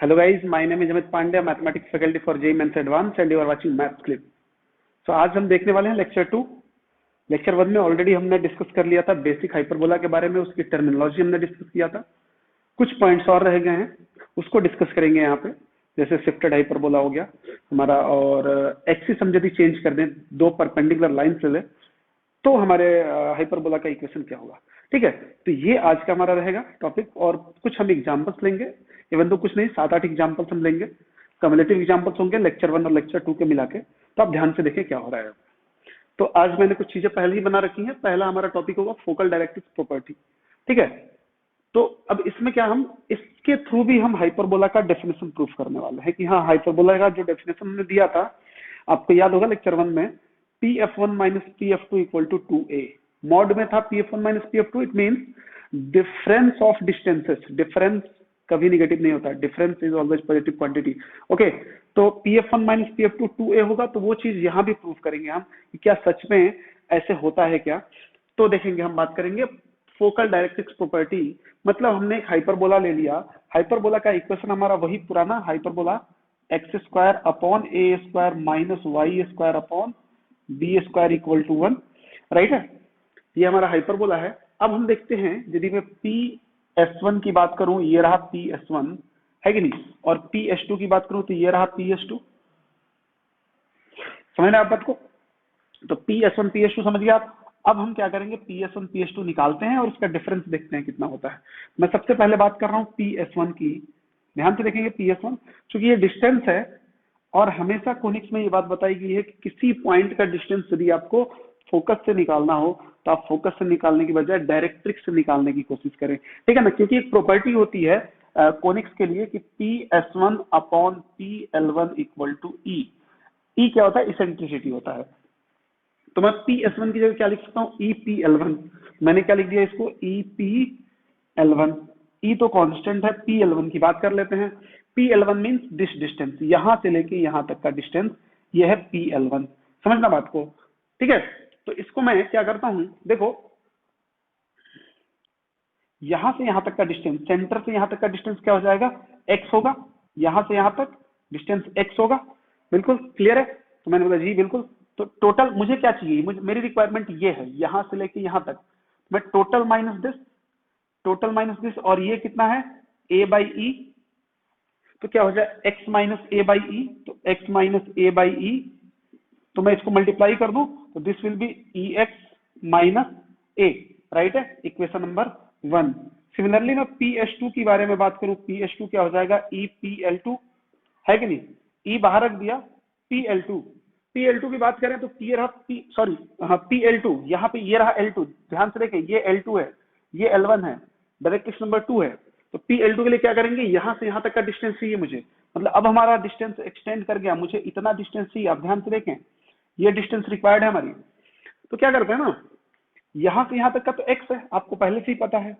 Hello guys, my name is Amit Pandey, mathematics faculty for JEE Mains advance and you are watching maths clip. So आज हम देखने वाले हैं lecture 2। Lecture 1 में already हमने discuss कर लिया था बेसिक हाइपरबोला के बारे में, उसकी टर्मिनोलॉजी हमने डिस्कस किया था। कुछ पॉइंट्स और रह गए हैं, उसको डिस्कस करेंगे यहाँ पे। जैसे शिफ्टेड हाइपरबोला हो गया हमारा, और एक्सिस हम यदि चेंज कर दें, दो परपेंडिकुलर लाइन से ले, तो हमारे हाइपरबोला का इक्वेशन क्या होगा। ठीक है, तो ये आज का हमारा रहेगा टॉपिक। और कुछ हम एग्जांपल्स लेंगे, इवन तो कुछ नहीं, 7-8 एग्जांपल्स हम लेंगे। कम्युलेटिव एग्जांपल्स होंगे लेक्चर 1 और लेक्चर 2 के मिला के। तो आप ध्यान से देखें क्या हो रहा है। तो आज मैंने कुछ चीजें पहले ही बना रखी हैं। पहला हमारा टॉपिक होगा फोकल डायरेक्ट्रिक्स प्रॉपर्टी। ठीक है, तो अब इसमें क्या, हम इसके थ्रू भी हम हाइपरबोला का डेफिनेशन प्रूफ करने वाले हैं कि हाँ, हाइपरबोला का जो डेफिनेशन हमने दिया था, आपको याद होगा लेक्चर 1 में, pf1 minus pf2 equal to 2a। Mod में था pf1 minus pf2, it means difference of distances. Difference कभी निगेटिव नहीं होता, difference is always positive quantity. Okay, तो pf1 माइनस pf2 2a होगा, तो वो चीज यहाँ भी प्रूफ करेंगे हम कि क्या सच में ऐसे होता है क्या। तो देखेंगे, हम बात करेंगे फोकल डायरेक्ट्रिक्स प्रॉपर्टी। मतलब हमने एक हाइपरबोला ले लिया, हाइपरबोला का इक्वेशन हमारा वही पुराना hyperbola x square upon a square minus y square upon b square equal to 1, right है। ये हमारा हाइपरबोला है। अब हम देखते हैं, यदि मैं PS1 की बात करूं, ये रहा PS1 है कि नहीं, और PS2 की बात करूं तो ये रहा PS2। समझ रहे आप बात को। तो PS1 PS2 समझ गया आप। अब हम क्या करेंगे, PS1 PS2 निकालते हैं और उसका डिफरेंस देखते हैं कितना होता है। मैं सबसे पहले बात कर रहा हूँ PS1 की। ध्यान से देखेंगे PS1, क्योंकि ये डिस्टेंस है और हमेशा कोनिक्स में ये बात बताई गई है कि किसी पॉइंट का डिस्टेंस यदि आपको फोकस से निकालना हो तो आप फोकस से निकालने की बजाय डायरेक्ट्रिक्स से निकालने की कोशिश करें। ठीक है ना, क्योंकि एक प्रॉपर्टी होती है कोनिक्स के लिए कि PS1 upon PL1 equal to e. E क्या होता है, इसेंट्रिसिटी होता है। तो मैं PS1 की जगह क्या लिख सकता हूँ, EPL1। मैंने क्या लिख दिया इसको, EPL1। ई तो कांस्टेंट है, PL1 की बात कर लेते हैं। PL1 मींस दिस डिस्टेंस, यहां से लेके यहां तक का डिस्टेंस, ये है PL1। समझना बात को। ठीक है, तो इसको मैं क्या करता हूं, देखो, यहां से यहां तक का डिस्टेंस, सेंटर से यहां तक का डिस्टेंस क्या हो जाएगा, x होगा। यहां से यहां तक डिस्टेंस x होगा। बिल्कुल क्लियर है। तो मैंने बोला जी बिल्कुल। तो टोटल मुझे क्या चाहिए, मेरी रिक्वायरमेंट ये है, यहां से लेके यहां तक मैं total minus this, total minus this, और ये कितना है, a बाई ई। तो क्या हो जाए, x minus a by e. तो x minus a by e, तो मैं इसको मल्टीप्लाई कर दूं तो this will be e x minus a, right है, इक्वेशन नंबर 1। सिमिलरली मैं PS2 की बारे में बात करूं, PS2 क्या हो जाएगा, EPL2 है कि नहीं, ई बाहर रख दिया, PL2 की बात करें तो ये रहा PL2, यहाँ पे ये रहा L2। ध्यान से देखें, ये L2 है, ये L1 है, डायरेक्ट्रिक्स नंबर 2 है। तो PL2 के लिए क्या करेंगे, यहां से यहां तक का डिस्टेंस चाहिए मुझे। मतलब अब हमारा डिस्टेंस एक्सटेंड कर गया, मुझे इतना डिस्टेंस चाहिए। आप ध्यान से देखें, ये डिस्टेंस रिक्वायर्ड है हमारी। तो क्या करते हैं ना, यहां से यहां तक का तो x है, आपको पहले से ही पता है,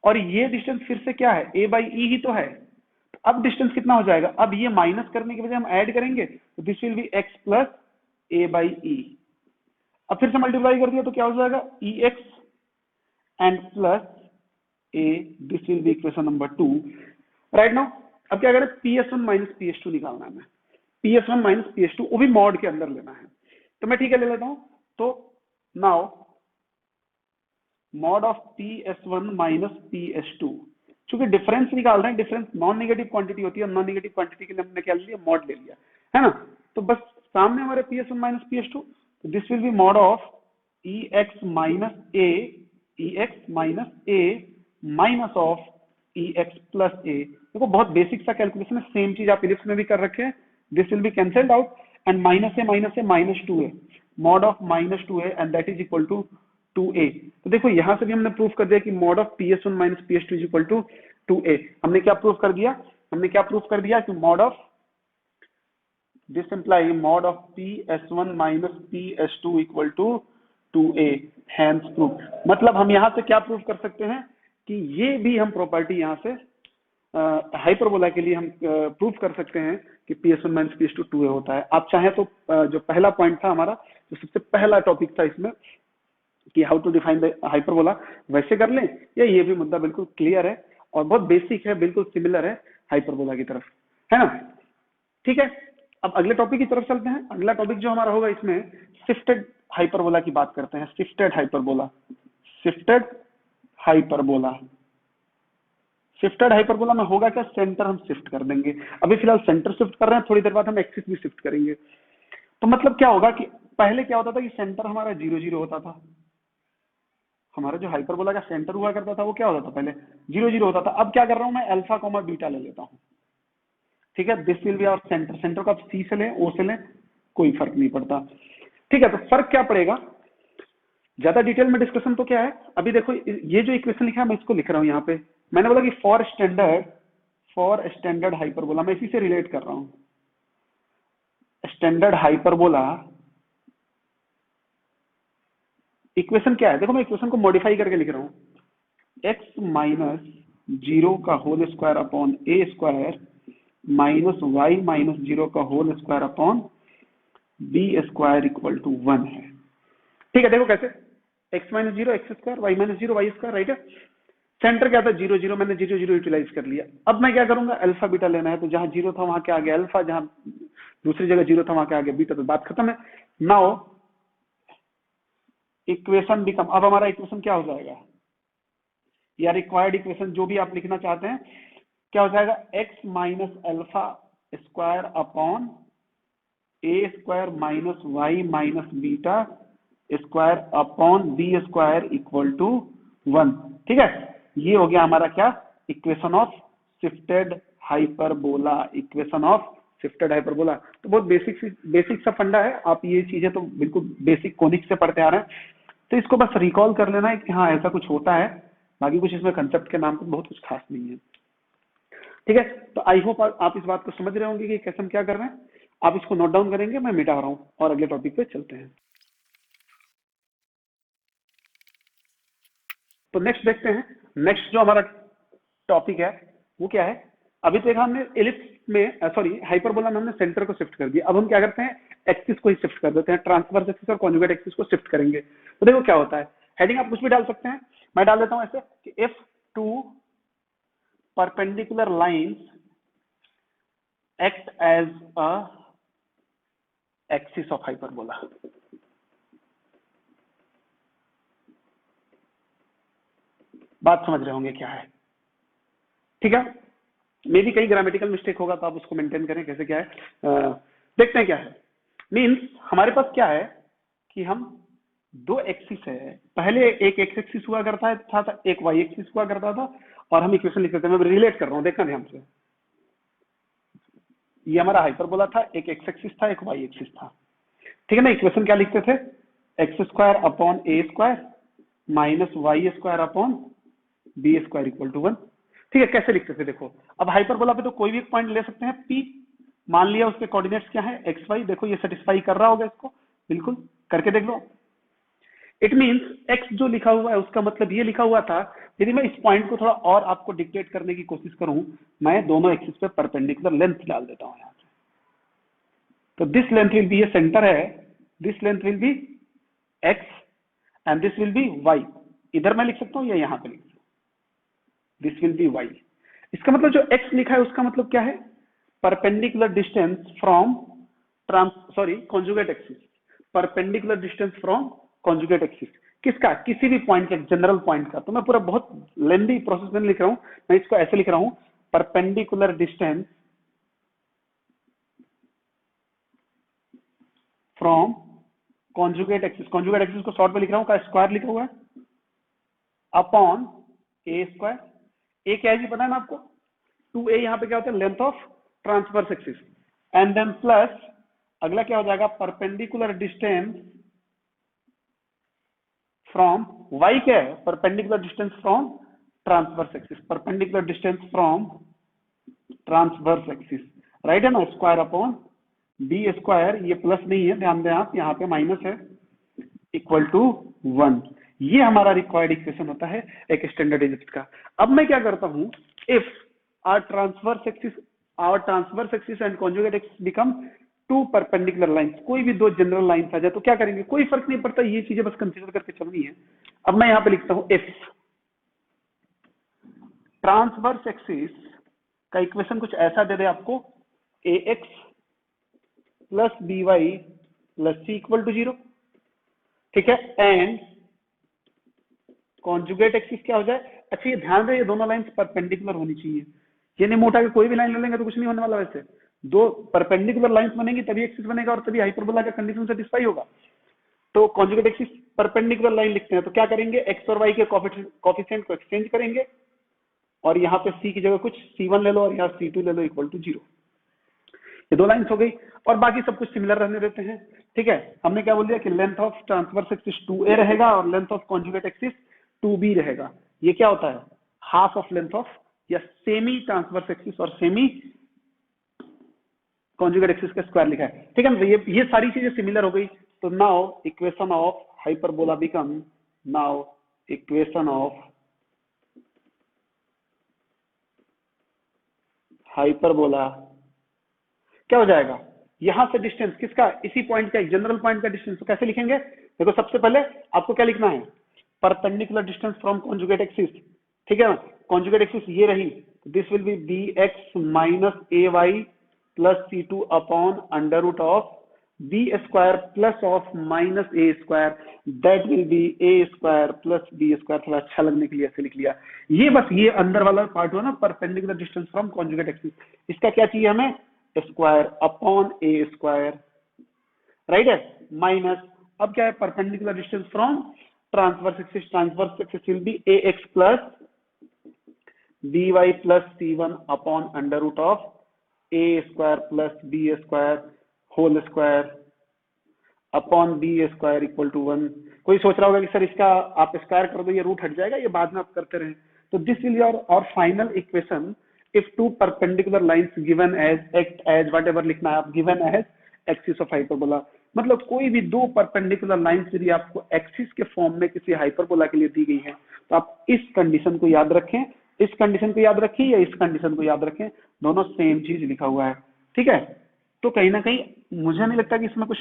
और ये डिस्टेंस फिर से क्या है, a बाई ई ही तो है। तो अब डिस्टेंस कितना हो जाएगा, अब ये माइनस करने के बजाय हम ऐड करेंगे, तो this will be x plus a by e. अब फिर से मल्टीप्लाई कर दिया तो क्या हो जाएगा, e x and plus a, this will be equation number 2, right now. अब क्या करें, PS1 माइनस PS2 निकालना है, PS1 माइनस PS2, वो भी मॉड के अंदर लेना है। तो मैं ठीक है ले लेता हूं। तो now mod of PS1 minus PS2, चूंकि डिफरेंस निकाल रहे हैं, डिफरेंस नॉन नेगेटिव क्वांटिटी होती है, नॉन नेगेटिव क्वांटिटी के लिए हमने क्या ले लिया, मॉड ले लिया है ना। तो बस सामने हमारे PS1 minus PS2, this will be mod of EX minus a, EX minus a minus of EX plus a. देखो बहुत बेसिक सा कैलकुलेशन है, सेम चीज आप इलिप्स में भी कर रखे हैं। This will be cancelled out and minus a minus 2a, mod of minus 2a and that is equal to 2a। तो देखो यहां से भी हमने प्रूफ कर दिया कि mod of PS1 minus PS2 is equal to 2a। हमने क्या प्रूफ कर दिया, कि mod of this imply mod of PS1 minus PS2 equal to 2a, hence proof. मतलब हम यहां से क्या प्रूफ कर सकते हैं कि ये भी हम प्रॉपर्टी यहां से हाइपरबोला के लिए हम प्रूफ कर सकते हैं कि PS1 माइनस PS2 2a होता है। आप चाहें तो जो पहला पॉइंट था हमारा, जो सबसे पहला टॉपिक था इसमें कि how to define the hyperbola, वैसे कर लें, या ये भी मुद्दा बिल्कुल क्लियर है और बहुत बेसिक है, बिल्कुल सिमिलर है हाइपरबोला की तरफ। है ना? ठीक है, अब अगले टॉपिक की तरफ चलते हैं। अगला टॉपिक जो हमारा होगा इसमें शिफ्टेड हाइपरबोला की बात करते हैं। Shifted hyperbola, shifted hyperbola, shifted hyperbola में होगा क्या, सेंटर हम शिफ्ट कर देंगे। अभी फिलहाल सेंटर शिफ्ट कर रहे हैं, थोड़ी देर बाद हम एक्सिस भी शिफ्ट करेंगे। तो मतलब क्या होगा कि पहले क्या होता था कि सेंटर हमारा 0 0 होता था। हमारा जो हाइपरबोला का सेंटर हुआ करता था वो क्या होता था, पहले 0 0 होता था। अब क्या कर रहा हूं मैं, अल्फा कॉमा बीटा ले लेता हूं। ठीक है, this will be our centre. Centre को आप सी से लें, ओ से लें, कोई फर्क नहीं पड़ता। ठीक है, तो फर्क क्या पड़ेगा, ज्यादा डिटेल में डिस्कशन तो क्या है, अभी देखो ये जो इक्वेशन लिखा है मैं इसको लिख रहा हूं यहाँ पे। मैंने बोला कि फॉर स्टैंडर्ड हाइपरबोला, मैं इसी से रिलेट कर रहा हूं। स्टैंडर्ड हाइपरबोला इक्वेशन क्या है, देखो मैं इक्वेशन को मॉडिफाई करके लिख रहा हूं। x माइनस 0 का whole square upon a square minus y minus 0 का whole square upon b square equal to 1 है। ठीक है, देखो कैसे, x minus 0 x square, y minus 0 y square, right है। सेंटर क्या था, 0 0, मैंने 0 0 यूटिलाइज कर लिया। अब मैं क्या करूंगा, अल्फा बीटा लेना है, तो जहां 0 था वहां क्या आ गया अल्फा, जहां दूसरी जगह 0 था वहां क्या आ गया बीटा, तो बात खत्म है। नाउ इक्वेशन बिकम, अब हमारा इक्वेशन क्या हो जाएगा, या रिक्वायर्ड इक्वेशन जो भी आप लिखना चाहते हैं, क्या हो जाएगा, x minus alpha square upon a square minus y minus beta square upon b square equal to 1। ठीक है, ये हो गया हमारा क्या, equation of shifted hyperbola, equation of shifted hyperbola. तो बहुत बेसिक सा फंडा है, आप ये चीजें तो बिल्कुल बेसिक कोनिक से पढ़ते आ रहे हैं, तो इसको बस रिकॉल कर लेना है कि हाँ ऐसा कुछ होता है, बाकी कुछ इसमें कंसेप्ट के नाम पर बहुत कुछ खास नहीं है। ठीक है, तो आई होप आप इस बात को समझ रहे होंगे कि कैसे हम क्या कर रहे हैं। आप इसको नोट डाउन करेंगे, मैं मिटा रहा हूं और अगले टॉपिक पे चलते हैं। तो नेक्स्ट देखते हैं, नेक्स्ट जो हमारा टॉपिक है वो क्या है। अभी देखा हमने एलिप्स में, सॉरी हाइपरबोला में हमने सेंटर को शिफ्ट कर दिया। अब हम क्या करते हैं, एक्सिस को ही शिफ्ट कर देते हैं, ट्रांसवर्स एक्सिस और कॉन्जुगेट एक्सिस को शिफ्ट करेंगे। तो देखो क्या होता है, हेडिंग आप कुछ भी डाल सकते हैं, मैं डाल देता हूं ऐसे कि if two perpendicular lines act as a axis of hyperbola. बात समझ रहे होंगे क्या है, ठीक है। मे भी कई ग्रामेटिकल मिस्टेक होगा तो आप उसको मेंटेन करें, कैसे क्या है। देखते हैं क्या है। मीन्स हमारे पास क्या है कि हम दो एक्सिस है, पहले एक एक्स एक्सिस हुआ करता था, एक वाई एक्सिस हुआ करता था, और हम इक्वेशन लिख सकते हैं। मैं रिलेट कर रहा हूं, देखना ध्यान से। ये हमारा हाइपरबोला था, एक एक्स एक्सिस था, एक वाई एक्सिस था, ठीक है ना। इक्वेशन क्या लिखते थे, x square upon a square minus y square upon b square equal to 1। ठीक है, कैसे लिखते थे देखो। अब हाइपरबोला पे तो कोई भी एक पॉइंट ले सकते हैं, पी मान लिया, उसके कोऑर्डिनेट्स क्या है, एक्स वाई। देखो ये सेटिस्फाई कर रहा होगा इसको, बिल्कुल करके देख लो। इट मींस एक्स जो लिखा हुआ है उसका मतलब ये लिखा हुआ था, यदि मैं इस पॉइंट को थोड़ा और आपको डिक्टेट करने की कोशिश करूं, मैं दोनों एक्सिस पे परपेंडिकुलर लेंथ डाल देता हूं यहां से। तो दिस लेंथ विल बी, ये सेंटर है, this length will be x and this will be y. इधर मैं लिख सकता हूं या यहां पे लिख सकता हूं, दिस विल बी वाई। इसका मतलब जो एक्स लिखा है उसका मतलब क्या है, perpendicular distance from conjugate axis, perpendicular distance from conjugate axis. किसका, किसी भी पॉइंट का, जनरल पॉइंट का। तो मैं पूरा बहुत लेंदी प्रोसेस में लिख रहा हूं, मैं इसको ऐसे लिख रहा हूं, perpendicular distance from conjugate axis. Conjugate axis को शॉर्ट में लिख रहा हूं, का स्क्वायर लिखा हुआ है अपॉन ए स्क्वायर। ए क्या है जी पता है ना आपको, 2a यहां पे क्या होता है, length of transverse axis, and then plus अगला क्या हो जाएगा, परपेंडिकुलर डिस्टेंस फ्रॉम, y क्या है, perpendicular distance from transverse axis, perpendicular distance from transverse axis, right है ना, स्क्वायर अपॉन बी स्क्वायर, ये प्लस नहीं है ध्यान दें आप, यहाँ पे माइनस है, इक्वल टू 1। ये हमारा रिक्वायर्ड इक्वेशन होता है एक स्टैंडर्ड इलिप्स का। अब मैं क्या करता हूं, if our transverse axis and conjugate axis become two perpendicular lines, कोई भी दो जनरल लाइंस आ जाए तो क्या करेंगे, कोई फर्क नहीं पड़ता, ये चीजें बस कंसीडर करके चलनी है। अब मैं यहां पे लिखता हूं, इफ ट्रांसवर्स एक्सिस का इक्वेशन कुछ ऐसा दे दे आपको, a x plus b y plus c equal to 0, ठीक है। एंड कॉन्जुगेट एक्सिस क्या हो जाए, अच्छा ये ध्यान रहे ये दोनों लाइंस परपेंडिकुलर होनी चाहिए, ये नहीं मोटा के कोई भी लाइन ले लेंगे तो कुछ नहीं होने वाला। वैसे दो परपेंडिकुलर लाइंस बनेंगी तभी एक्सिस बनेगा और तभी हाइपरबोला का कंडीशन सेटिस्फाई होगा। तो कॉन्जुगेट एक्सिस परपेंडिकुलर लाइन लिखते हैं तो क्या करेंगे, एक्स और वाई के कोफिशिएंट को एक्सचेंज करेंगे और यहाँ पे सी की जगह कुछ C1 ले लो और यहाँ C2 ले लो इक्वल टू 0। ये दो लाइंस हो गई और बाकी सब कुछ सिमिलर रहने देते हैं, ठीक है। हमने क्या बोल दिया कि length of transverse axis 2a रहेगा और length of conjugate axis 2b रहेगा। ये क्या होता है, हाफ ऑफ लेंथ ऑफ या सेमी ट्रांसवर्स एक्सिस और सेमी कॉन्जुगेट एक्सिस का स्क्वायर लिखा है, ठीक है ना। ये सारी चीजें सिमिलर हो गई। तो now equation of hyperbola become, now equation of hyperbola क्या हो जाएगा, यहां से डिस्टेंस किसका, इसी पॉइंट का, जनरल पॉइंट का डिस्टेंस। तो कैसे लिखेंगे, देखो सबसे पहले आपको क्या लिखना है, perpendicular distance from conjugate axis, ठीक है ना। कॉन्जुगेट एक्सिस ये रही, this will be b x minus a y plus C2 upon under root of b square plus of minus a square, that will be a square plus b square. थोड़ा अच्छा लगने के लिए ऐसे लिख लिया। ये बस ये अंदर वाला पार्ट हुआ ना, perpendicular distance from conjugate axis. इसका क्या चाहिए हमें, square upon a square, right है, माइनस अब क्या है, perpendicular distance from transverse axis, transverse axis will be a x plus b y plus C1 upon under root of a square plus b square whole square upon b square equal to 1। कोई सोच रहा होगा कि sir इसका आप square कर दो ये रूट हट जाएगा, ये बाद में आप करते रहें। तो दिस विल योर और final equation if two perpendicular lines given as act as what लिखना है आप, given as axis of hyperbola. मतलब कोई भी दो परपेंडिकुलर लाइंस यदि आपको एक्सिस के फॉर्म में किसी हाइपरबोला के लिए दी गई है तो आप इस कंडीशन को याद रखें, इस कंडीशन को याद रखिए या इस कंडीशन को याद रखें, दोनों सेम चीज लिखा हुआ है, ठीक है। तो कहीं ना कहीं मुझे नहीं लगता कि इसमें कुछ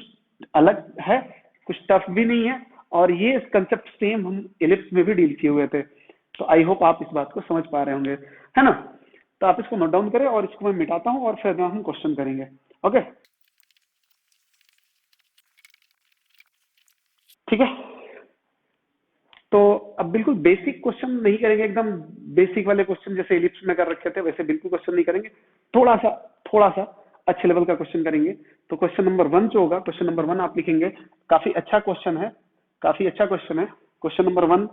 अलग है, कुछ टफ भी नहीं है, और ये कंसेप्ट सेम हम इलिप्स में भी डील किए हुए थे। तो आई होप आप इस बात को समझ पा रहे होंगे, है ना। तो आप इसको नोट डाउन करें और इसको मैं मिटाता हूं और फिर हम क्वेश्चन करेंगे, ओके ठीक है। तो अब बिल्कुल बेसिक क्वेश्चन नहीं करेंगे, एकदम बेसिक वाले क्वेश्चन जैसे इलिप्स में कर रखे थे वैसे बिल्कुल क्वेश्चन नहीं करेंगे, थोड़ा सा अच्छे लेवल का क्वेश्चन करेंगे। तो क्वेश्चन नंबर 1 जो होगा, क्वेश्चन नंबर 1 आप लिखेंगे, काफी अच्छा क्वेश्चन है, काफी अच्छा क्वेश्चन है। क्वेश्चन नंबर 1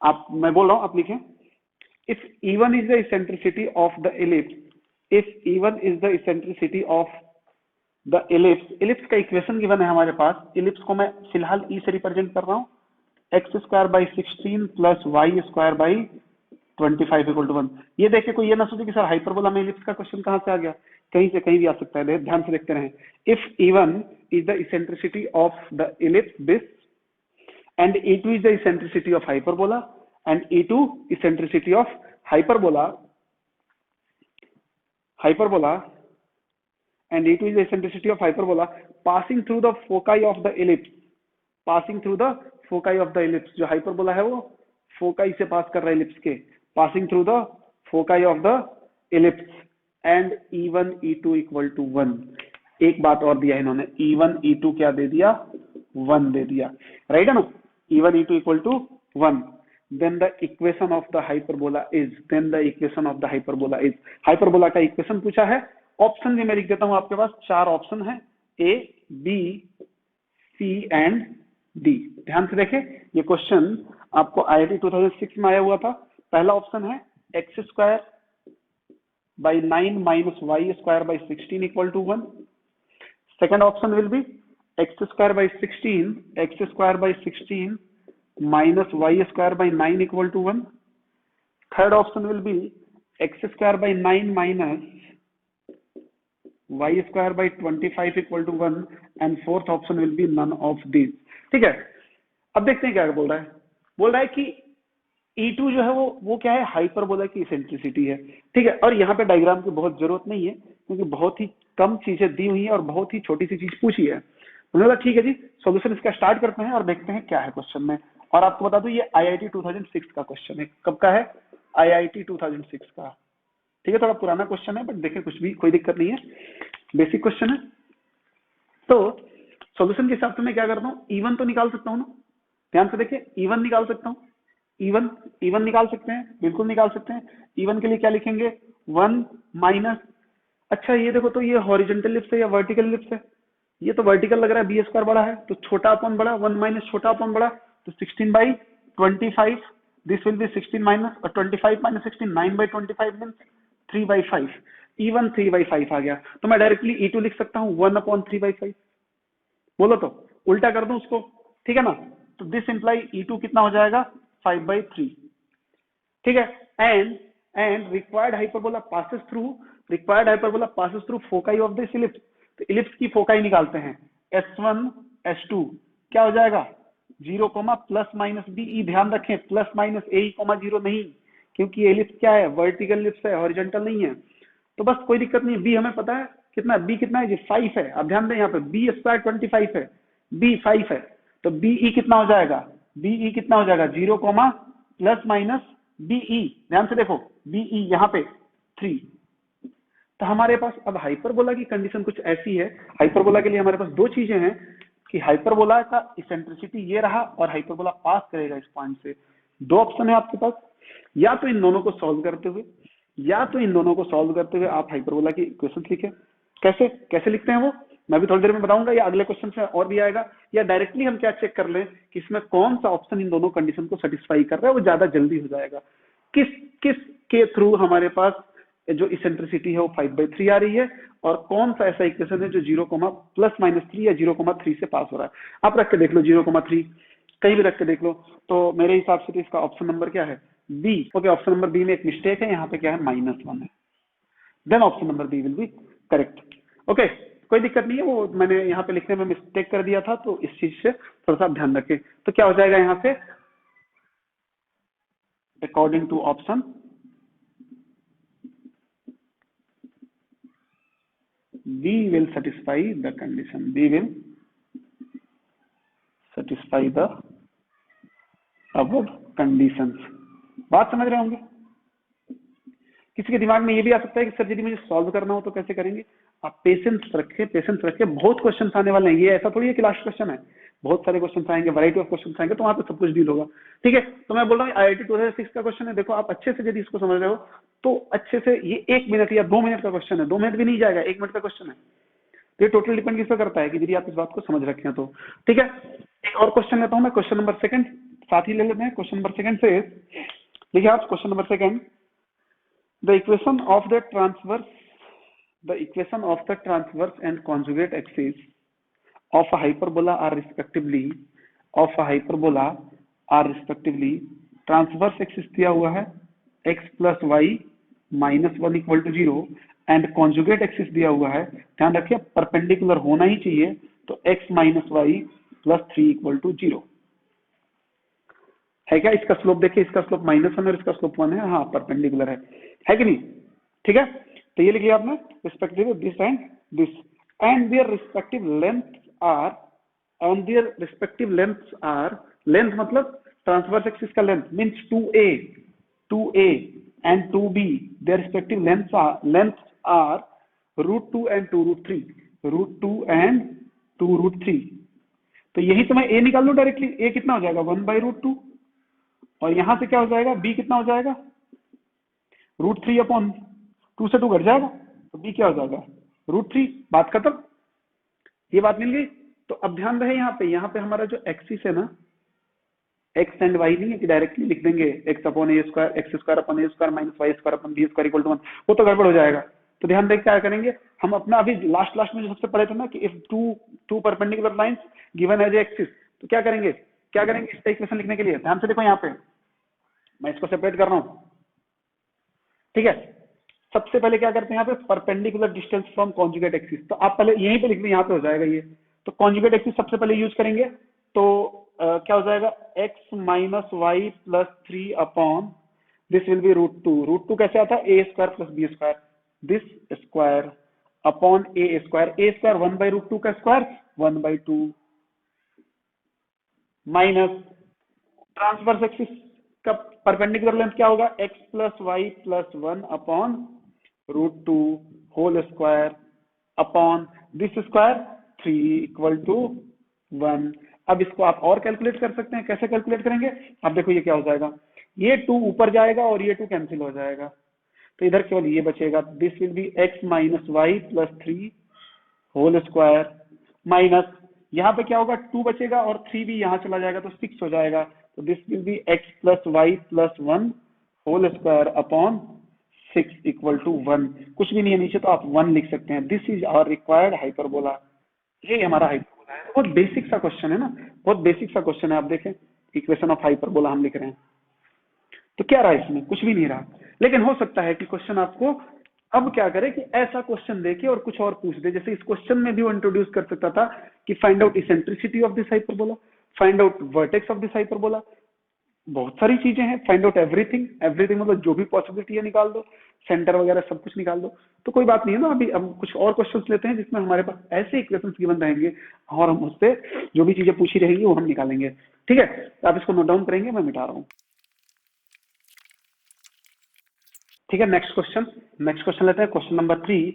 आप, मैं बोल रहा हूं आप लिखें, if E1 is the eccentricity of the ellipse, if E1 is the eccentricity of the ellipse, ellipse का इक्वेशन गिवन है हमारे पास, इलिप्स को मैं फिलहाल ई से रिप्रेजेंट कर रहा हूं, x square by 16 plus y square by 25 equal to 1। ये देख के कोई ये ना सोचे कि सर हाइपरबोला में इलिप्स का क्वेश्चन कहां से आ गया, कहीं से कहीं भी आ सकता है, ध्यान से देखते रहें। If E1 is the eccentricity of the ellipse this and E2 is the eccentricity of hyperbola and E2 eccentricity of hyperbola and E2 is the eccentricity of hyperbola passing through the foci of the ellipse, passing through the foci of the ellipse, जो hyperbola है वो foci से पास कर रहा है ellipse के, passing through the foci of the ellipse and E1 E2 equal to 1। एक बात और दिया इन्होंने, E1 E2 क्या दे दिया, 1 दे दिया, राइट है ना। E1 E2 equal to 1, then the equation of the hyperbola is, then the equation of the hyperbola is, hyperbola का इक्वेशन पूछा है। ऑप्शन भी मैं लिख देता हूं आपके पास, 4 ऑप्शन है, A B C and D। ध्यान से देखें, ये क्वेश्चन आपको IIT 2006 में आया हुआ था। पहला ऑप्शन है x square by 9 minus y square by 16 equal to 1। Second option will be x square by 16 minus y square by 9 equal to 1. Third option will be x square by 9 minus y square by 25 equal to 1 and fourth option will be none of these। ठीक है, अब देखते हैं क्या बोल रहा है कि E2 जो है वो क्या है, हाइपरबोला की इसेंट्रिसिटी है, ठीक है। और यहाँ पे डायग्राम की बहुत जरूरत नहीं है क्योंकि बहुत ही कम चीजें दी हुई है और बहुत ही छोटी सी चीज पूछी है। तो ठीक है जी, सॉल्यूशन इसका स्टार्ट करते हैं और देखते हैं क्या है क्वेश्चन में। और आपको बता दूं ये IIT 2006 का क्वेश्चन है। कब का है, IIT 2006 का। ठीक है, थोड़ा पुराना क्वेश्चन है बट देखें कुछ भी कोई दिक्कत नहीं है, बेसिक क्वेश्चन है। तो सॉल्यूशन के हिसाब से मैं क्या करता हूँ, इवन तो निकाल सकता हूँ ना, ध्यान से देखिए, इवन निकाल सकता हूँ, इवन इवन निकाल सकते हैं, बिल्कुल निकाल सकते हैं। इवन के लिए क्या लिखेंगे, 1 माइनस, अच्छा ये देखो तो ये हॉरिजॉन्टल लिप्स है या वर्टिकल लिप्स है, ये तो वर्टिकल लग रहा है, बी स्क्वायर बड़ा है तो छोटा अपॉन बड़ा, 1 माइनस छोटा अपॉन बड़ा, तो 16/25, दिस विल बी 16 माइनस और 25 माइनस 16, 9/25 मीन्स 3/5, इवन 3/5 आ गया, तो मैं डायरेक्टली E2 लिख सकता हूँ 1/3/5, बोलो तो उल्टा कर दूं उसको, ठीक है ना, तो दिस इंप्लाई E2 कितना हो जाएगा 5/3, ठीक है। And required hyperbola passes through foci of this ellipse, तो इलिप्स की फोकाई निकालते हैं, S1 S2 क्या हो जाएगा 0, प्लस माइनस बी, ध्यान रखें प्लस माइनस ए 0 नहीं, क्योंकि ये इलिप्स क्या है, वर्टिकल इलिप्स है, हॉरिजॉन्टल नहीं है, तो बस कोई दिक्कत नहीं, बी हमें पता है कितना, बी कितना है जी 5 है, अब ध्यान दें यहाँ पे बी स्क्वायर 25 है, बी 5 है, तो बीई कितना हो जाएगा, बीई कितना हो जाएगा 0, प्लस माइनस बीई, ध्यान से देखो बीई यहाँ पे 3, तो हमारे पास अब हाइपरबोला की कंडीशन कुछ ऐसी है, हाइपरबोला के लिए हमारे पास दो चीजें हैं कि हाइपरबोला का इसेंट्रिसिटी ये रहा और हाइपरबोला पास करेगा इस पॉइंट से, दो ऑप्शन है आपके पास, या तो इन दोनों को सॉल्व करते हुए, आप हाइपरबोला की इक्वेशन लिखें, कैसे कैसे लिखते हैं वो मैं भी थोड़ी देर में बताऊंगा, या अगले क्वेश्चन से और भी आएगा, या डायरेक्टली हम क्या चेक कर लें कि इसमें कौन सा ऑप्शन इन दोनों कंडीशन को सेटिस्फाई कर रहा है, वो ज्यादा जल्दी हो जाएगा, किस किस के थ्रू हमारे पास जो इसेंट्रिसिटी है वो 5/3 आ रही है, और कौन सा ऐसा इक्वेशन है जो 0, +-3 या 0,3 से पास हो रहा है। आप रख के देख लो 0,3 कहीं भी रख के देख लो, तो मेरे हिसाब से तो इसका ऑप्शन नंबर क्या है, b. Okay, option number b में एक मिस्टेक है, यहाँ पे क्या है -1 है, then option number b will be correct. Okay, कोई दिक्कत नहीं है, वो मैंने यहाँ पे लिखने में मिस्टेक कर दिया था, तो इस चीज से थोड़ा सा ध्यान रखें। तो क्या हो जाएगा यहाँ पे, according to option B will satisfy the condition, B will satisfy the above conditions। बात समझ रहे होंगे। किसी के दिमाग में ये भी आ सकता है कि सर यदि मुझे सॉल्व करना हो तो कैसे करेंगे, आप पेशेंस रखें, बहुत क्वेश्चन आने वाले हैं, ये ऐसा थोड़ी है कि लास्ट क्वेश्चन है, बहुत सारे क्वेश्चन आएंगे, वैरायटी ऑफ क्वेश्चन आएंगे, तो वहां पे सब कुछ डील होगा, ठीक है। तो मैं बोल रहा हूँ IIT 2006 का क्वेश्चन है, देखो आप अच्छे से यदि इसको समझ रहे हो तो अच्छे से, ये 1 मिनट या 2 मिनट का क्वेश्चन है, 2 मिनट भी नहीं जाएगा, 1 मिनट का क्वेश्चन है, तो ये टोटल डिपेंड किस पे करता है कि यदि आप इस बात को समझ रखे हैं तो, ठीक है। एक और क्वेश्चन लेता हूं मैं, क्वेश्चन नंबर 2 साथ ही ले लेते हैं। क्वेश्चन नंबर 2 से देखिए आप, question number 2, the equation of the transverse and conjugate axis of a hyperbola are respectively transverse axis दिया हुआ है x + y -1 = 0 and conjugate axis दिया हुआ है, ध्यान रखिए परपेंडिकुलर होना ही चाहिए, तो x - y + 3 = 0 है क्या। इसका स्लोप देखिए, इसका स्लोप -1 और इसका स्लोप 1 है, हाँ परपेंडिकुलर है कि नहीं, ठीक है। तो ये लिखिए आपने, respective this and this, and their respective lengths are, length मतलब ट्रांसवर्स एक्सिस का length means 2a and 2b, their respective lengths are √2 and 2√3, तो यही तो मैं a निकाल लूं डायरेक्टली, a कितना हो जाएगा 1/√2, और यहां से क्या हो जाएगा b कितना हो जाएगा √3/2 से 2 घट जाएगा, तो b क्या हो जाएगा √3, बात खत्म, ये बात मिल गई। तो अब ध्यान रहे यहाँ पे हमारा जो एक्सिस है ना, x एंड y नहीं है कि डायरेक्टली लिख देंगे x/a² -y² - b² = 1, वो तो गड़बड़ हो जाएगा। तो ध्यान दें क्या करेंगे हम अपना, अभी लास्ट में जो सबसे पढ़े थे ना कि if two perpendicular lines given as axis, तो क्या करेंगे इसका इक्वेशन लिखने के लिए, ध्यान से देखो यहाँ पे मैं इसको सेपरेट कर रहा हूँ, ठीक है। सबसे पहले क्या करते हैं यहाँ पे, perpendicular distance from conjugate axis, तो आप पहले यहीं पे लिख लें, यहाँ पे हो जाएगा ये, तो कॉन्जुगेट एक्सिस सबसे पहले यूज करेंगे, तो क्या हो जाएगा x - y + 3 upon this will B √2 कैसे आता है a² + b², this square upon a² 1/√2 का स्क्वायर 1/2 माइनस ट्रांसवर्स एक्सिस का परपेंडिकुलर लेंथ क्या होगा x + y + 1 upon √2 whole square upon this square 3 equal to 1। अब इसको आप और कैलकुलेट कर सकते हैं। कैसे कैलकुलेट करेंगे? अब देखो ये क्या हो जाएगा, ये 2 ऊपर जाएगा और ये 2 कैंसिल हो जाएगा, तो इधर केवल ये बचेगा। This will be x minus y plus 3 whole square minus यहाँ पे क्या होगा, 2 बचेगा और 3 भी यहाँ चला जाएगा तो 6 हो जाएगा। तो this will be x plus y plus 1 whole square upon 6 equal to 1। कुछ भी नहीं है नीचे तो आप 1 लिख सकते हैं। This is our required hyperbola. ये हमारा हाइपरबोला है। बहुत बेसिक सा क्वेश्चन है ना, बहुत बेसिक सा क्वेश्चन है। आप देखें इक्वेशन ऑफ हाइपरबोला हम लिख रहे हैं, तो क्या रहा इसमें? कुछ भी नहीं रहा। लेकिन हो सकता है कि क्वेश्चन आपको अब क्या करे कि ऐसा क्वेश्चन देके और कुछ और पूछ दे। जैसे इस क्वेश्चन में भी वो इंट्रोड्यूस कर सकता था कि find out eccentricity of this hyperbola, find out vertex of this hyperbola, बहुत सारी चीजें हैं। फाइंड आउट एवरीथिंग, एवरीथिंग मतलब जो भी पॉसिबिलिटी है निकाल दो, सेंटर वगैरह सब कुछ निकाल दो। तो कोई बात नहीं है ना। अभी हम कुछ और क्वेश्चंस लेते हैं जिसमें हमारे पास ऐसे इक्वेशंस गिवन रहेंगे और हम उससे जो भी चीजें पूछी रहेंगी वो हम निकालेंगे। ठीक है, तो आप इसको नोट डाउन करेंगे, मैं मिटा रहा हूँ। ठीक है, नेक्स्ट क्वेश्चन लेते हैं। Question number 3।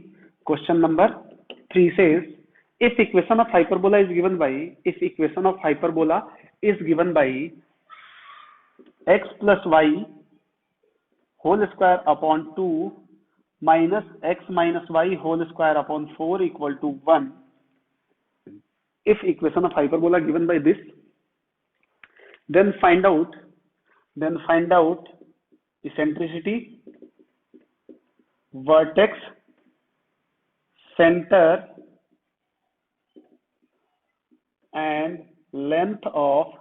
Question number 3 says if equation of hyperbola is given by x plus y whole square upon 2 minus x minus y whole square upon 4 equal to 1, if equation of hyperbola given by this, then find out eccentricity, vertex, center and length of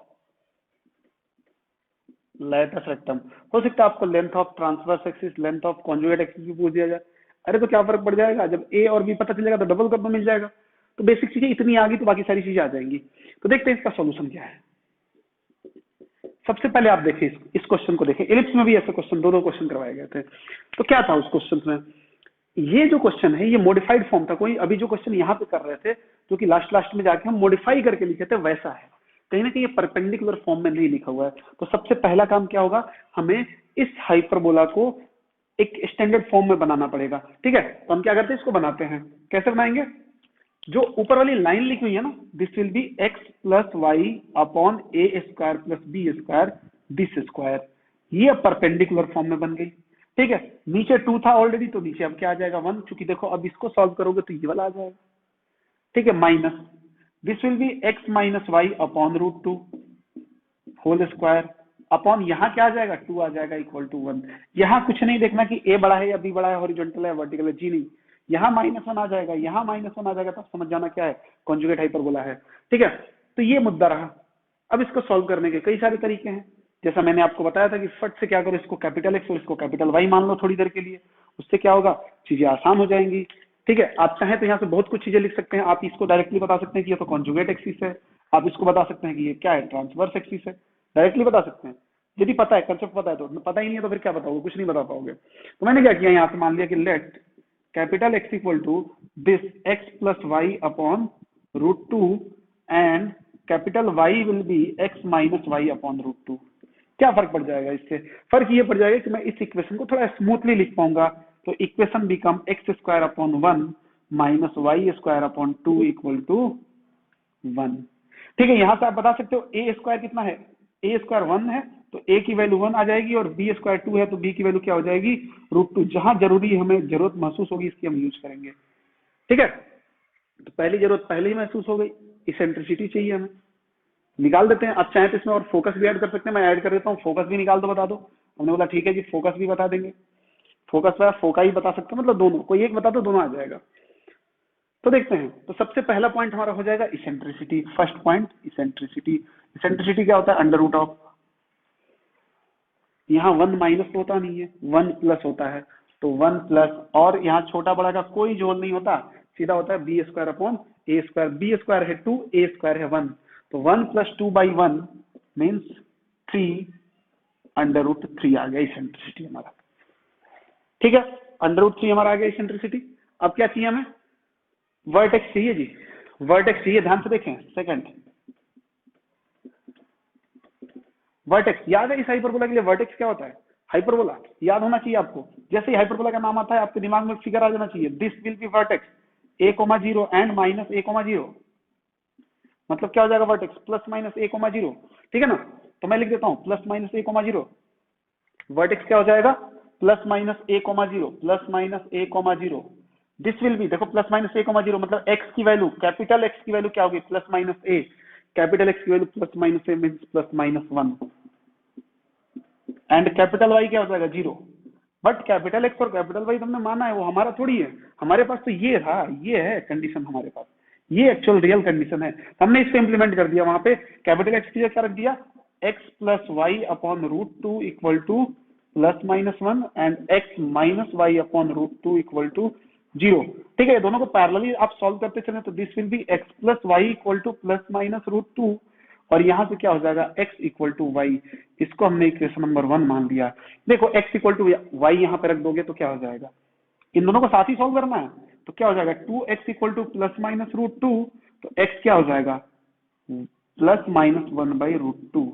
lattice rectum. हो सकता है आपको length of transverse axis, length of conjugate axis भी पूछ दिया जाए। अरे तो क्या फर्क पड़ जाएगा, जब ए और बी पता चलेगा तो डबल कर दो, मिल जाएगा। तो बेसिक चीजें इतनी आ गई तो बाकी सारी चीजें आ जाएंगी। तो देखते हैं इसका सॉल्यूशन क्या है। सबसे पहले आप देखिए इस क्वेश्चन को देखें। इलिप्स में भी ऐसे क्वेश्चन, दो क्वेश्चन करवाए गए थे। तो क्या था उस क्वेश्चन में, ये जो क्वेश्चन है ये मॉडिफाइड फॉर्म था। कोई अभी जो क्वेश्चन यहाँ पे कर रहे थे जो कि लास्ट में जाके हम मॉडिफाई करके लिखे थे वैसा है, कहीं ना कहीं ये परपेंडिकुलर फॉर्म में नहीं लिखा हुआ है। तो सबसे पहला काम क्या होगा, हमें इस हाइपरबोला को एक स्टैंडर्ड फॉर्म में बनाना पड़ेगा। ठीक है, तो हम क्या करते हैं, इसको बनाते हैं। कैसे बनाएंगे, जो ऊपर वाली लाइन लिखी हुई है ना, this will be x plus y upon a square plus b square this square, ये अब परपेंडिकुलर फॉर्म में बन गई। ठीक है, नीचे 2 था ऑलरेडी तो नीचे अब क्या आ जाएगा 1, क्योंकि देखो अब इसको सॉल्व करोगे तो ये वाला आ जाएगा। ठीक है, minus this will be x minus y upon √2 whole square upon यहाँ क्या आ जाएगा 2 आ जाएगा इक्वल टू 1। यहाँ कुछ नहीं देखना कि ए बड़ा है या बी बड़ा है, हॉरिजॉन्टल है वर्टिकल है, जी नहीं। यहाँ -1 आ जाएगा, यहाँ -1 आ जाएगा, तब समझ जाना क्या है, कॉन्जुगेट हाइपरबोला है। ठीक है, तो ये मुद्दा रहा। अब इसको सॉल्व करने के कई सारे तरीके हैं। जैसा मैंने आपको बताया था कि फट से क्या करो, इसको कैपिटल एक्स और इसको कैपिटल वाई मान लो थोड़ी देर के लिए, उससे क्या होगा, चीजें आसान हो जाएंगी। ठीक है, आप चाहें तो यहाँ से बहुत कुछ चीजें लिख सकते हैं। आप इसको डायरेक्टली बता सकते हैं कि ये तो कॉन्जुगेट एक्सिस है, आप इसको बता सकते हैं कि ये क्या है, ट्रांसवर्स एक्सिस है, डायरेक्टली बता सकते हैं। यदि पता है, कंसेप्ट पता है, तो पता ही नहीं है तो फिर क्या बताओगे, कुछ नहीं बता पाओगे। तो मैंने क्या किया, यहाँ से मान लिया कि let capital x equal to this x plus y upon √2 and capital y will be x minus y upon √2। क्या फर्क पड़ जाएगा इससे, फर्क ये पड़ जाएगा कि मैं इस इक्वेशन को थोड़ा स्मूथली लिख पाऊंगा। तो equation become x square upon 1 minus y square upon 2 equal to 1। ठीक है, यहां से आप बता सकते हो ए स्क्वायर कितना है, ए स्क्वायर 1 है तो ए की वैल्यू 1 आ जाएगी, और बी स्क्वायर 2 है तो बी की वैल्यू क्या हो जाएगी √2। जहां जरूरी हमें जरूरत महसूस होगी इसकी हम यूज करेंगे। ठीक है, तो पहली जरूरत पहले ही महसूस हो गई, इसेंट्रिसिटी चाहिए हमें, निकाल देते हैं। आप चाहें तो इसमें और फोकस भी ऐड कर सकते हैं, मैं ऐड कर देता हूँ, फोकस भी निकाल दो, बता दो। हमने बोला ठीक है जी, फोकस भी बता देंगे, फोकस या फोका ही बता सकते हैं, मतलब दोनों, कोई एक बता दो दोनों आ जाएगा। तो देखते हैं, तो सबसे पहला पॉइंट हमारा हो जाएगा eccentricity. First point eccentricity. Eccentricity क्या होता है, अंडर रूट ऑफ, यहाँ 1 माइनस होता नहीं है, 1 प्लस होता है, तो 1 प्लस, और यहाँ छोटा बड़ा का कोई जोड़ नहीं होता, सीधा होता है B square upon a square. B square है 2, ए स्क्वायर है 1, तो 1 प्लस 2/1 मीन्स 3 √3 आ गया इसेंट्रिसिटी हमारा। ठीक है, √3 हमारा आ गया इसेंट्रिसिटी। अब क्या चाहिए हमें, वर्टेक्स चाहिए जी, वर्टेक्स चाहिए, ध्यान से देखें। सेकंड वर्टेक्स, याद है इस हाइपरबोला के लिए वर्टेक्स क्या होता है, हाइपरबोला याद होना चाहिए आपको। जैसे ही हाइपरबोला का नाम आता है आपके दिमाग में फिगर आ जाना चाहिए, this will B vertex a,0 and minus a,0। मतलब क्या हो जाएगा वर्टेक्स प्लस माइनस a,0, ठीक है ना। तो मैं लिख देता हूं प्लस माइनस a,0। वर्टेक्स क्या हो जाएगा plus minus a,0, plus minus a,0। This will B, देखो प्लस माइनस a,0 मतलब x की वैल्यू, कैपिटल x की वैल्यू क्या होगी plus minus a, capital x की value plus minus a means plus minus 1, and capital y क्या हो जाएगा 0। बट कैपिटल एक्स और कैपिटल वाई तुमने माना है, वो हमारा थोड़ी है, हमारे पास तो ये था, ये है कंडीशन हमारे पास, ये एक्चुअल रियल कंडीशन है, हमने इसको इंप्लीमेंट कर दिया। वहां पे कैपिटल एक्स की जगह क्या रख दिया, x plus y upon root 2 equal to plus minus 1 and x minus y upon root 2 equal to 0। ठीक है, दोनों को पैरेलली आप सॉल्व करते चले तो this will be x plus y equal to plus minus root 2, और यहां से क्या हो जाएगा x इक्वल टू वाई, इसको हमने इक्वेशन नंबर 1 मान लिया। देखो x इक्वल टू वाई यहाँ पे रख दोगे तो क्या हो जाएगा, इन दोनों को साथ ही सॉल्व करना है, तो क्या हो जाएगा 2x equal to plus minus root 2, तो x क्या हो जाएगा plus minus 1 by root 2।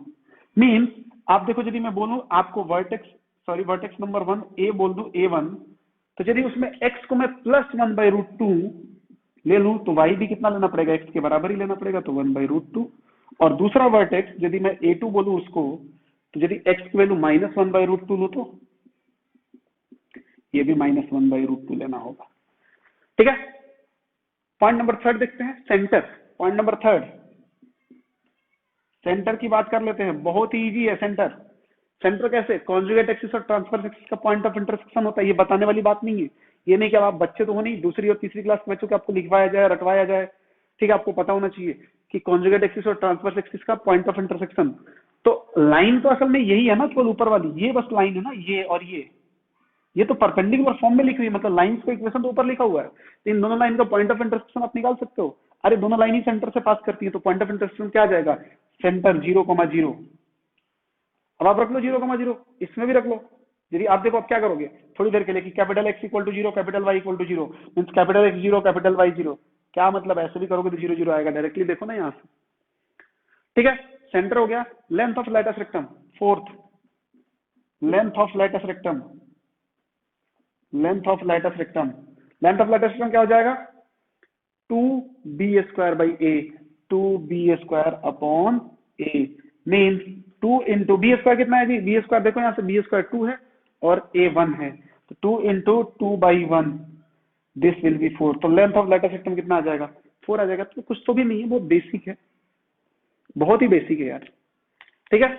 Means आप देखो यदि मैं बोलूं आपको वर्टेक्स नंबर 1 a बोल दूं a1, तो यदि उसमें x को मैं प्लस 1 बाई रूट 2 ले लूं तो y भी कितना लेना पड़ेगा, x के बराबर ही लेना पड़ेगा, तो 1 बाई रूट 2। और दूसरा वर्टेक्स यदि मैं a2 बोलूं उसको, तो यदि x की वैल्यू माइनस 1 बाई रूट 2 लो तो ये भी माइनस 1 बाई रूट 2 लेना होगा। ठीक है, पॉइंट नंबर 3 देखते हैं, सेंटर। पॉइंट नंबर 3 सेंटर की बात कर लेते हैं, बहुत ही इजी है सेंटर। सेंटर कैसे, कॉन्जुगेट एक्सिस और ट्रांसफर एक्सिस का पॉइंट ऑफ इंटरसेक्शन होता है, ये बताने वाली बात नहीं है। ये नहीं कि आप बच्चे तो हो नहीं, दूसरी और तीसरी क्लास में बच्चों को आपको लिखवाया जाए रटवाया जाए, ठीक है, आपको पता होना चाहिए कि कॉन्जुगेट एक्सिस और ट्रांसफर एक्सिस का पॉइंट ऑफ इंटरसेक्शन। तो लाइन तो असल में यही है ना, केवल ऊपर वाली ये बस लाइन है ना, ये और ये तो परपेंडिकुलर फॉर्म में लिखी हुई है, मतलब लाइंस का इक्वेशन तो ऊपर लिखा हुआ है, तो इन दोनों लाइन का पॉइंट ऑफ इंटरसेक्शन आप निकाल सकते हो। अरे दोनों लाइन ही सेंटर से पास करती है, तो पॉइंट ऑफ इंटरसेक्शन क्या आ जाएगा, सेंटर 0,0। अब आप रख लो 0,0, इसमें भी रख लो। यदि आप देखो आप क्या करोगे थोड़ी देर के लिए कि capital x equal to 0 capital y equal to 0, means capital x 0 capital y 0, क्या मतलब ऐसे भी करोगे तो 0 0 आएगा, डायरेक्टली देखो ना यहाँ से। ठीक है, सेंटर हो गया। Length of latus rectum, fourth, length of latus rectum, length of latus rectum, length of latus rectum क्या हो जाएगा 2b square by a, 2b square upon a, means 2 into b square कितना है जी, बी स्क्वायर देखो यहाँ से B square 2 है और ए 1 है, तो 2 into 2 by 1, this will B 4। तो लेंथ ऑफ लैटस रेक्टम कितना आ जाएगा 4 आ जाएगा। तो कुछ तो भी नहीं है, बहुत बेसिक है, बहुत ही बेसिक है यार। ठीक है,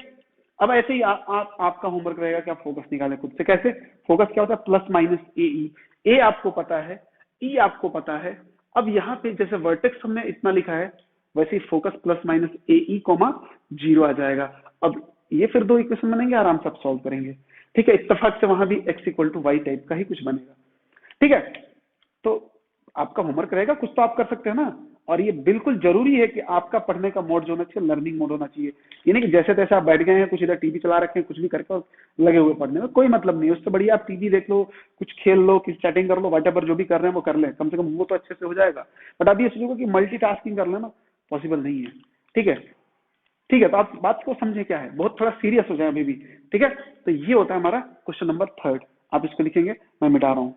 अब ऐसे ही आपका होमवर्क रहेगा कि आप फोकस निकालें खुद से। कैसे, फोकस क्या होता है प्लस माइनस ए ई, ए आपको पता है, ई आपको पता है। अब यहाँ पे जैसे वर्टेक्स हमने इतना लिखा है, वैसे ही फोकस प्लस माइनस ए ई कोमा 0 आ जाएगा। अब ये फिर दो इक्वेशन बनेंगे, आराम से आप सॉल्व करेंगे। ठीक है, इत्तेफाक से वहां भी x equal to y type का ही कुछ बनेगा। ठीक है, तो आपका होमवर्क रहेगा, कुछ तो आप कर सकते हैं ना। और ये बिल्कुल जरूरी है कि आपका पढ़ने का मोड जो होना चाहिए लर्निंग मोड होना चाहिए। ये नहीं कि जैसे तैसे आप बैठ गए हैं, कुछ इधर टीवी चला रखे हैं, कुछ भी करके लगे हुए पढ़ने में, कोई मतलब नहीं है। उससे बढ़िया आप टीवी देख लो, कुछ खेल लो, कुछ चैटिंग कर लो, व्हाटएवर जो भी कर रहे हैं वो कर लें, कम से कम वो तो अच्छे से हो जाएगा। बट आप ये सोचोगे कि मल्टीटास्किंग कर लेना, पॉसिबल नहीं है। ठीक है, ठीक है, तो आप बात को समझे क्या है, बहुत थोड़ा सीरियस हो जाए अभी भी। ठीक है, तो ये होता है हमारा क्वेश्चन नंबर 3, आप इसको लिखेंगे, मैं मिटा रहा हूँ।